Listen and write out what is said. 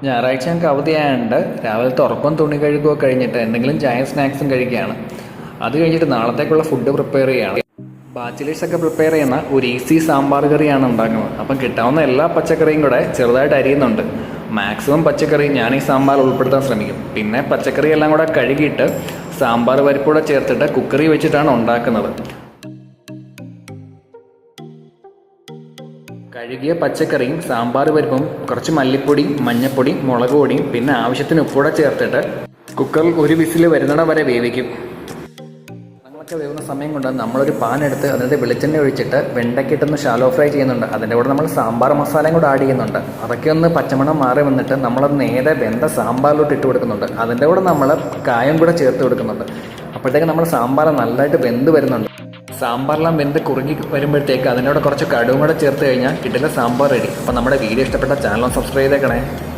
ഞായറാഴ്ച ഞങ്ങൾക്ക് അവധിയായതുകൊണ്ട് രാവിലത്തെ ഉറക്കം തുണി കഴുകുകയോ കഴിഞ്ഞിട്ട് എന്തെങ്കിലും ചായ സ്നാക്സും കഴിക്കുകയാണ്. അത് കഴിഞ്ഞിട്ട് നാളത്തേക്കുള്ള ഫുഡ് പ്രിപ്പയർ ചെയ്യുകയാണ്. ബാച്ചിലേഴ്സൊക്കെ പ്രിപ്പയർ ചെയ്യുന്ന ഒരു ഈസി സാമ്പാർ കറിയാണ് ഉണ്ടാക്കുന്നത്. അപ്പം കിട്ടാവുന്ന എല്ലാ പച്ചക്കറിയും കൂടെ ചെറുതായിട്ട് അരിയുന്നുണ്ട്. മാക്സിമം പച്ചക്കറി ഞാൻ ഈ സാമ്പാർ ഉൾപ്പെടുത്താൻ ശ്രമിക്കും. പിന്നെ പച്ചക്കറി എല്ലാം കൂടെ കഴുകിയിട്ട് സാമ്പാർ പരിപ്പൂടെ ചേർത്തിട്ട് കുക്കറി വെച്ചിട്ടാണ് ഉണ്ടാക്കുന്നത്. കഴുകിയ പച്ചക്കറിയും സാമ്പാർ പരിപ്പും കുറച്ച് മല്ലിപ്പൊടി, മഞ്ഞൾപ്പൊടി, മുളക് പൊടിയും പിന്നെ ആവശ്യത്തിന് ഉപ്പൂടെ ചേർത്തിട്ട് കുക്കറിൽ ഒരു വിസിൽ വരുന്നിടം വരെ വേവിക്കും. ഞങ്ങളൊക്കെ വേവുന്ന സമയം കൊണ്ട് നമ്മളൊരു പാൻ എടുത്ത് അതിൻ്റെ വെളിച്ചെണ്ണ ഒഴിച്ചിട്ട് വെണ്ടയ്ക്കിട്ടൊന്ന് ഷാലോ ഫ്രൈ ചെയ്യുന്നുണ്ട്. അതിൻ്റെ കൂടെ നമ്മൾ സാമ്പാർ മസാലയും കൂടെ ആഡ് ചെയ്യുന്നുണ്ട്. അതൊക്കെ ഒന്ന് പച്ചമണം മാറി വന്നിട്ട് നമ്മളത് നേരെ വെന്ത സാമ്പാറിലോട്ട് ഇട്ട് കൊടുക്കുന്നുണ്ട്. അതിൻ്റെ കൂടെ നമ്മൾ കായം കൂടെ ചേർത്ത് കൊടുക്കുന്നുണ്ട്. അപ്പോഴത്തേക്ക് നമ്മൾ സാമ്പാർ നല്ലതായിട്ട് വെന്ത് വരുന്നുണ്ട്. സാമ്പാറെല്ലാം വെന്ത് കുറുകി വരുമ്പോഴത്തേക്ക് അതിനോട് കുറച്ച് കടുവും കൂടെ ചേർത്ത് കഴിഞ്ഞാൽ കിട്ടുന്ന സാമ്പാർ റെഡി. അപ്പോൾ നമ്മുടെ വീഡിയോ ഇഷ്ടപ്പെട്ട ചാനൽ സബ്സ്ക്രൈബ് ചെയ്തേക്കണേ.